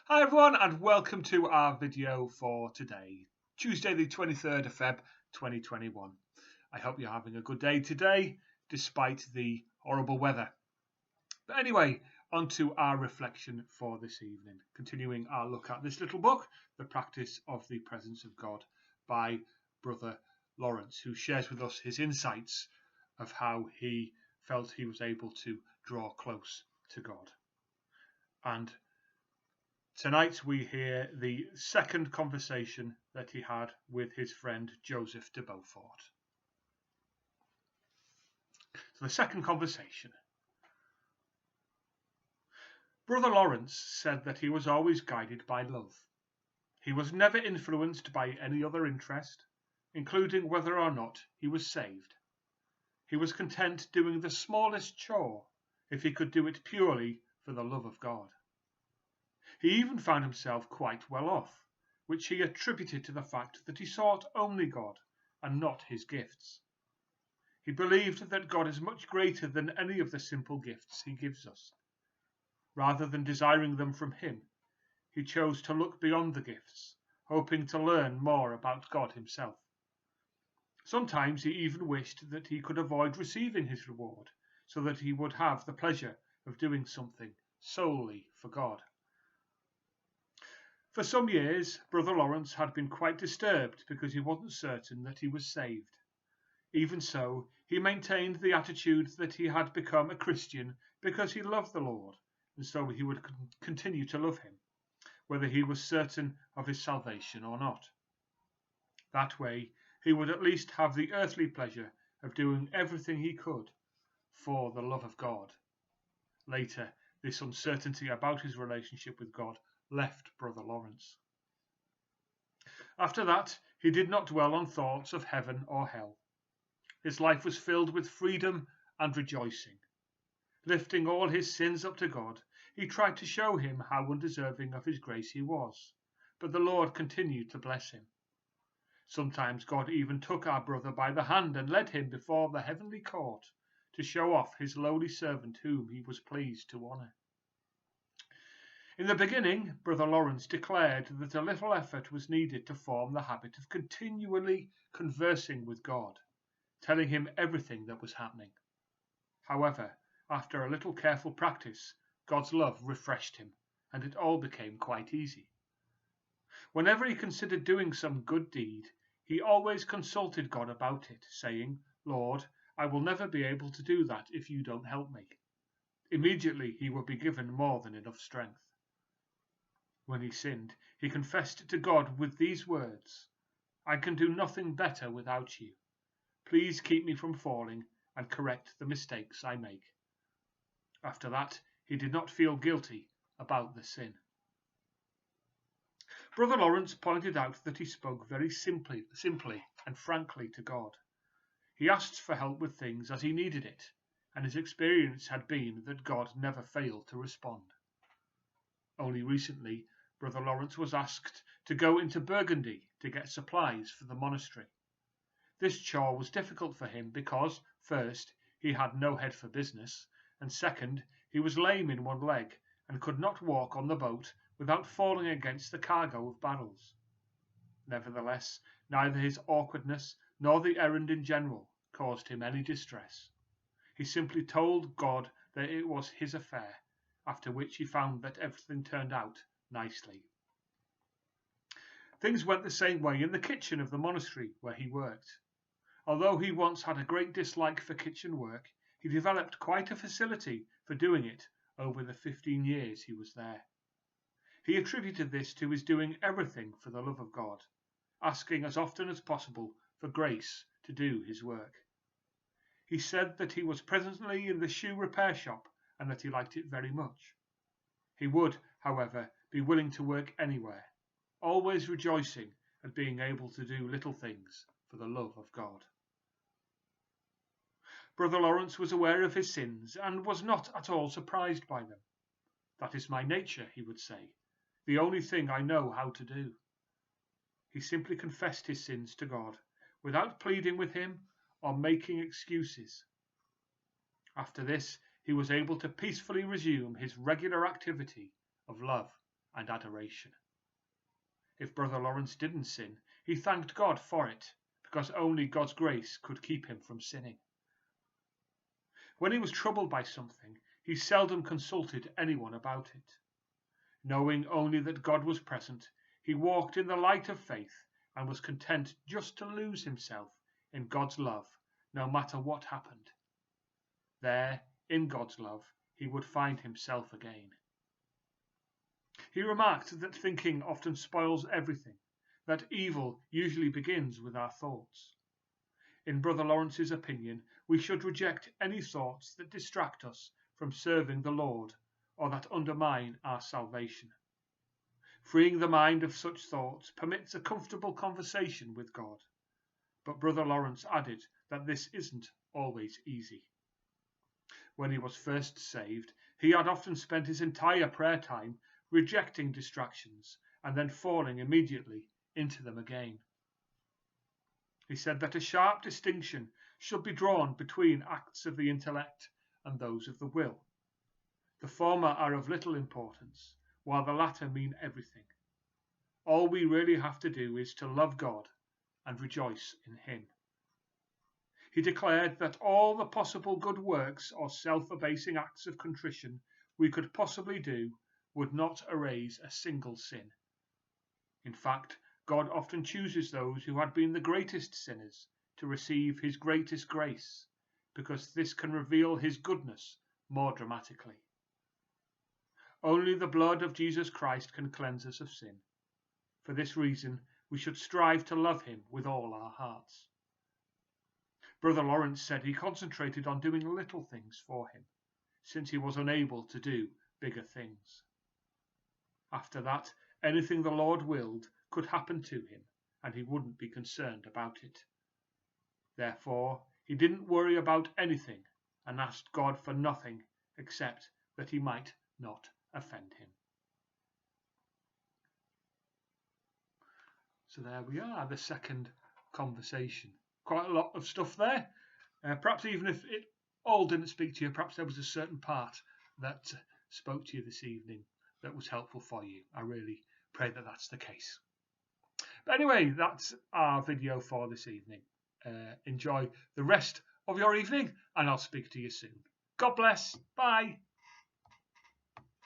Hi everyone and welcome to our video for today, Tuesday the 23rd of Feb 2021. I hope you're having a good day today despite the horrible weather. But anyway, on to our reflection for this evening, continuing our look at this little book, The Practice of the Presence of God by Brother Lawrence, who shares with us his insights of how he felt he was able to draw close to God. And tonight we hear the second conversation that he had with his friend Joseph de Beaufort. So the second conversation. Brother Lawrence said that he was always guided by love. He was never influenced by any other interest, including whether or not he was saved. He was content doing the smallest chore if he could do it purely for the love of God. He even found himself quite well off, which he attributed to the fact that he sought only God and not his gifts. He believed that God is much greater than any of the simple gifts he gives us. Rather than desiring them from him, he chose to look beyond the gifts, hoping to learn more about God himself. Sometimes he even wished that he could avoid receiving his reward, so that he would have the pleasure of doing something solely for God. For some years, Brother Lawrence had been quite disturbed because he wasn't certain that he was saved. Even so, he maintained the attitude that he had become a Christian because he loved the Lord, and so he would continue to love him, whether he was certain of his salvation or not. That way, he would at least have the earthly pleasure of doing everything he could for the love of God. Later, this uncertainty about his relationship with God left Brother Lawrence. After that, he did not dwell on thoughts of heaven or hell. His life was filled with freedom and rejoicing. Lifting all his sins up to God, he tried to show him how undeserving of his grace he was, but the Lord continued to bless him. Sometimes God even took our brother by the hand and led him before the heavenly court to show off his lowly servant whom he was pleased to honour. In the beginning, Brother Lawrence declared that a little effort was needed to form the habit of continually conversing with God, telling him everything that was happening. However, after a little careful practice, God's love refreshed him, and it all became quite easy. Whenever he considered doing some good deed, he always consulted God about it, saying, "Lord, I will never be able to do that if you don't help me." Immediately he would be given more than enough strength. When he sinned, he confessed to God with these words, "I can do nothing better without you. Please keep me from falling and correct the mistakes I make." After that, he did not feel guilty about the sin. Brother Lawrence pointed out that he spoke very simply and frankly to God. He asked for help with things as he needed it, and his experience had been that God never failed to respond. Only recently, Brother Lawrence was asked to go into Burgundy to get supplies for the monastery. This chore was difficult for him because, first, he had no head for business, and second, he was lame in one leg and could not walk on the boat without falling against the cargo of barrels. Nevertheless, neither his awkwardness nor the errand in general caused him any distress. He simply told God that it was his affair, after which he found that everything turned out nicely. Things went the same way in the kitchen of the monastery where he worked. Although he once had a great dislike for kitchen work, he developed quite a facility for doing it over the 15 years he was there. He attributed this to his doing everything for the love of God, asking as often as possible for grace to do his work. He said that he was presently in the shoe repair shop and that he liked it very much. He would, however, be willing to work anywhere, always rejoicing at being able to do little things for the love of God. Brother Lawrence was aware of his sins and was not at all surprised by them. "That is my nature," he would say, "the only thing I know how to do." He simply confessed his sins to God, without pleading with him or making excuses. After this, he was able to peacefully resume his regular activity of love and adoration. If Brother Lawrence didn't sin, he thanked God for it, because only God's grace could keep him from sinning. When he was troubled by something, he seldom consulted anyone about it. Knowing only that God was present, he walked in the light of faith and was content just to lose himself in God's love, no matter what happened. There, in God's love, he would find himself again. He remarked that thinking often spoils everything, that evil usually begins with our thoughts. In Brother Lawrence's opinion, we should reject any thoughts that distract us from serving the Lord or that undermine our salvation. Freeing the mind of such thoughts permits a comfortable conversation with God. But Brother Lawrence added that this isn't always easy. When he was first saved, he had often spent his entire prayer time rejecting distractions and then falling immediately into them again. He said that a sharp distinction should be drawn between acts of the intellect and those of the will. The former are of little importance, while the latter mean everything. All we really have to do is to love God and rejoice in Him. He declared that all the possible good works or self-abasing acts of contrition we could possibly do would not erase a single sin. In fact, God often chooses those who had been the greatest sinners to receive His greatest grace, because this can reveal His goodness more dramatically. Only the blood of Jesus Christ can cleanse us of sin. For this reason, we should strive to love Him with all our hearts. Brother Lawrence said he concentrated on doing little things for Him, since he was unable to do bigger things. After that, anything the Lord willed could happen to him, and he wouldn't be concerned about it. Therefore, he didn't worry about anything and asked God for nothing except that he might not offend him. So there we are, the second conversation. Quite a lot of stuff there. Perhaps even if it all didn't speak to you, perhaps there was a certain part that spoke to you this evening that was helpful for you. I really pray that that's the case. But anyway, that's our video for this evening. Enjoy the rest of your evening, and I'll speak to you soon. God bless. Bye.